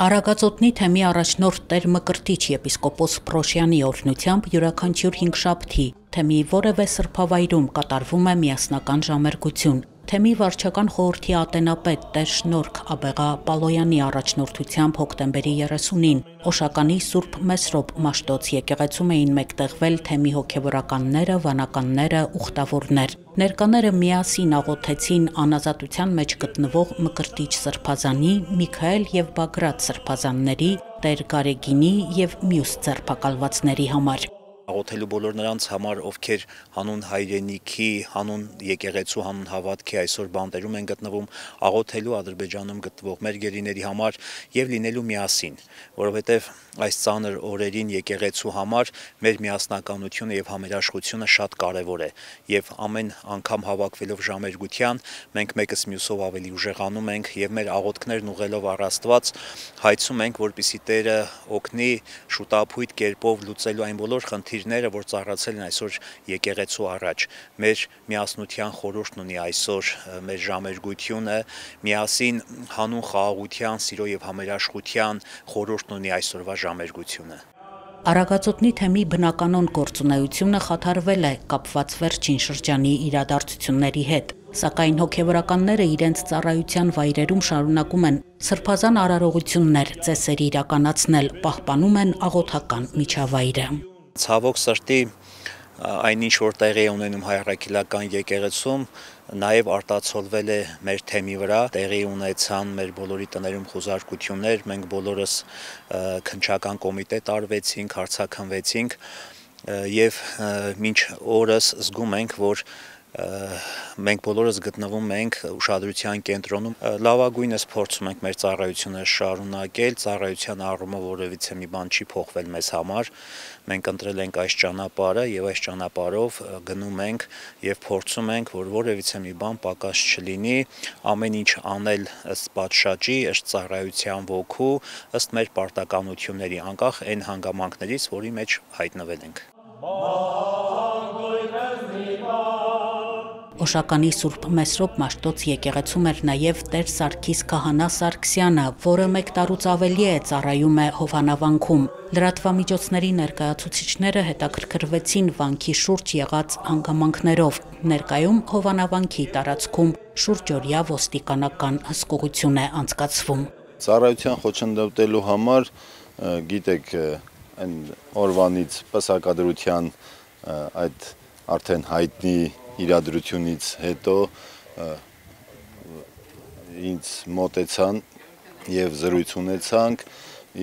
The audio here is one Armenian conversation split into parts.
Արագածոտնի թեմի առաջնորդ Տեր Մկրտիչ եպիսկոպոս Պրոշյանի օրհնությամբ յուրաքանչյուր հինգշաբթի թեմի որևէ սրբավայրում կատարվում է միասնական ժամերգություն։ Թեմի վարչական խորհրդի ատենապետ Տեր Շնորհք Աբեղա Պալոյանի առաջնորդությամբ հոկտեմբերի 30-ին Օշականի Սուրբ Մեսրոպ Մաշտոց եկեղեցում էին մեկտեղվել թեմի հոգևորականները, վանականները, ուխտավորներ։ Ներկաները միասին աղոթեցին անազատության մեջ գտնվող Մկրտիչ սրբազանի, Միքայել եւ Բագրատ սրբազանների, Տեր Գարեգինի եւ մյուս ձերբակալվածների համար։ Աղոթելու բոլոր նրանց համար, ովքեր հանուն հայրենիքի, հանուն եկեղեցու, հանուն հավատքի այսօր բանտերում են գտնվում, աղոթելու Ադրբեջանում գտնվող մեր գերիների համար եւ լինելու միասին, որովհետեւ այս ծանր օրերին եկեղեցու համար մեր միասնականությունը եւ համերաշխությունը շատ կարեւոր է եւ ամեն անգամ հավաքվելով ժամերգության մենք մեկս մյուսով ավելի ուժեղանում ենք եւ մեր աղոթքներն ուղղելով առ Աստված հայցում ենք, որպեսզի Տերը օգնի շուտապույտ կերպով լուծելու այն բոլոր խնդիրները, որ ծառացել են այսօր եկեղեցու առաջ։ Մեր միասնության խորհուրդն ունի այսօր մեր ժամերգությունը, միասին հանուն խաղաղության, սիրո եւ համերաշխության խորհուրդն ունի այսօրվա ժամերգությունը։ Արագածոտնի թեմի բնականոն գործունեությունը խաթարվել է կապված վերջին շրջանի իրադարձությունների հետ, սակայն հոգևորականները իրենց ծառայության վայրերում շարունակում են սրբազան արարողություններ, ծեսեր իրականացնել, պահպանում են աղոթական միջավայրը։ Ցավոք սրտի այնինչ որ տեղի է ունենում հայ առաքելական եկեղեցում, նաև արտացոլվել է մեր թեմի վրա, տեղի ունեցան մեր բոլորի տներում խուզարկություններ, մենք բոլորս քննչական կոմիտե տարվեցինք, հարցաքննվեցինք եւ մինչ օրս զգում ենք, որ մենք բոլորս գտնվում ենք ուշադրության կենտրոնում, լավագույնս փորձում ենք մեր ծառայությունը շարունակել, ծառայության առումով որևիցե մի բան չի փոխվել մեզ համար, մենք ընտրել ենք այս ճանապարհը եւ այս ճանապարհով գնում ենք եւ փորձում ենք, որ որևիցե մի բան պակաս չլինի, ամեն ինչ անել ըստ պատշաճի, ըստ ծառայության ոգու, ըստ մեր պարտականությունների, անկախ այն հանգամանքներից, որի մեջ հայտնվել ենք։ Օշականի Սուրբ Մեսրոպ Մաշտոց եկեղեցում էր նաև Տեր Սարգիս Քահանա Սարգսյանը, որը մեկ տարուց ավելի է ծառայում է Հովանավանքում։ Լրատվամիջոցների ներկայացուցիչները հետաքրքրվեցին վանքի շուրջ եղած հանգամանքներով։ Ներկայում Հովանավանքի տարածքում շուրջօրյա ոստիկանական հսկողություն է անցկացվում։ Ծառայության խոչընդոտելու համար, գիտեք, այն օրվանից պսակադրության այդ արդեն հայտնի իրադրությունից հետո ինձ մոտեցան եւ զրույց ունեցանք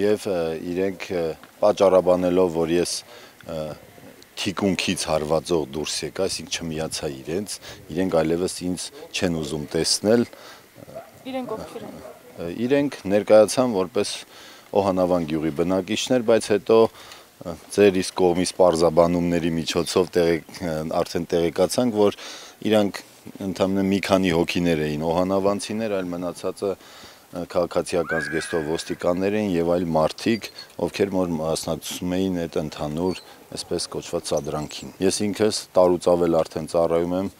եւ իրենք պատճառաբանելով, որ ես թիկունքից հարվածող դուրս եկա, այսինքն չմիացա իրենք այլևս ինձ չեն ուզում տեսնել։ Իրենք ովքեր են։ Իրենք ներկայացան որպես Օհանավան գյուղի բնակիչներ, բայց հետո ձեր իսկ կողմից պարզաբանումների միջոցով արդեն տեղեկացանք, որ իրանք ընդամենը մի քանի հոգիներ էին, օհանավանցիներ, այլ մնացածը քաղաքացիական զգեստով ոստիկաններ էին եւ այլ մարդիկ, ովքեր որ մասնակցում էին այդ ընդհանուր, այսպես կոչված սադրանքին։ Ես ինքս տարուց ավել արդեն ծառայում եմ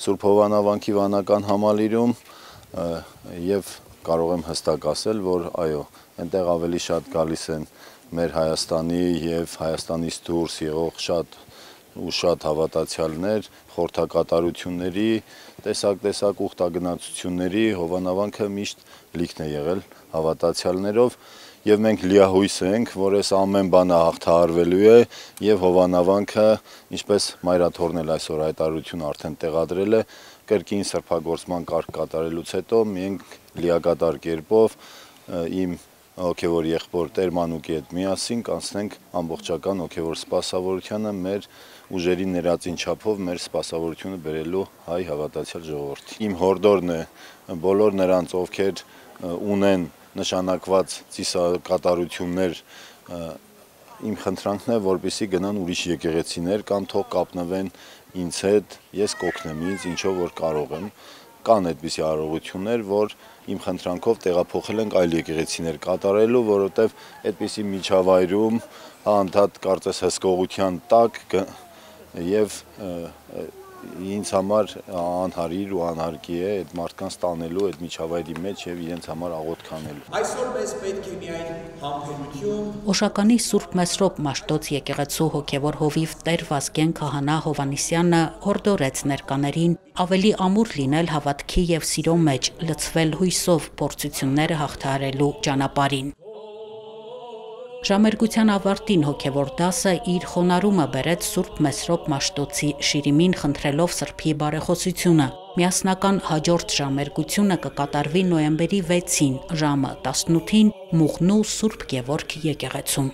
Սուրբ Հովանավանքի վանական համալիրում եւ կարող եմ հստակ ասել, որ այո, այնտեղ ավելի շատ գալիս են մեր Հայաստանի եւ Հայաստանից դուրս եղող շատ հավատացյալներ, խորհրդակատարությունների, տեսակ ուխտագնացությունների, Հովանավանքը միշտ լիքն է եղել հավատացյալներով եւ մենք լիահույս ենք, որ այս ամեն բանը հաղթահարվելու է եւ Հովանավանքը, ինչպես Մայրաթորն էլ այսօր հայտարարություն արդեն տեղադրել է, կրկին սրբագործման կարգ կատարելուց հետո մենք լիակատար կերպով իմ հոգևոր եղբոր Տեր Մանուկի հետ միասին կանցնենք ամբողջական հոգևոր սպասավորությանը մեր ուժերի ներածին չափով մեր սպասավորությունը բերելու հայ հավատացյալ ժողովրդի։ Իմ հորդորն է բոլոր նրանց, ովքեր ունեն նշանակված ծիսակատարություններ, իմ խնդրանքն է, որպեսզի գնան ուրիշ եկեղեցիներ կամ թող կապնվեն ինձ հետ, ես կօգնեմ ինձ, ինչով որ կարող եմ։ Կան այդպիսի արարողություններ, որ իմ խնդրանքով տեղափոխել ենք այլ եկեղեցիներ կատարելու, որովհետև այդպիսի միջավայրում անդադ կարծես հսկողության տակ եւ ինձ համար անհարիր ու անհարկի է այդ մարդկանց տանելու այդ միջավայրի մեջ եւ իրենց համար աղոթք անելու։ Այսօր մեզ պետք է միայն համբերություն։ Օշականի Սուրբ Մեսրոպ Մաշտոց եկեղեցու հոգևոր հովիվ Տեր Վազգեն Քահանա Հովանիսյանը հորդորեց ներկաներին ավելի ամուր լինել հավատքի եւ սիրո մեջ, լցվել հույսով փորձությունները հաղթահարելու ճանապարհին։ Ժամերգության ավարտին հոգևոր դասը իր խոնարհումը բերեց Սուրբ Մեսրոպ Մաշտոցի Շիրիմին խնդրելով Սրբի բարեխոսությունը։ Միասնական հաջորդ ժամերգությունը կկատարվի նոյեմբերի 6-ին ժամը 18-ին Մուղնու Սուրբ Գևորգ եկեղեցում։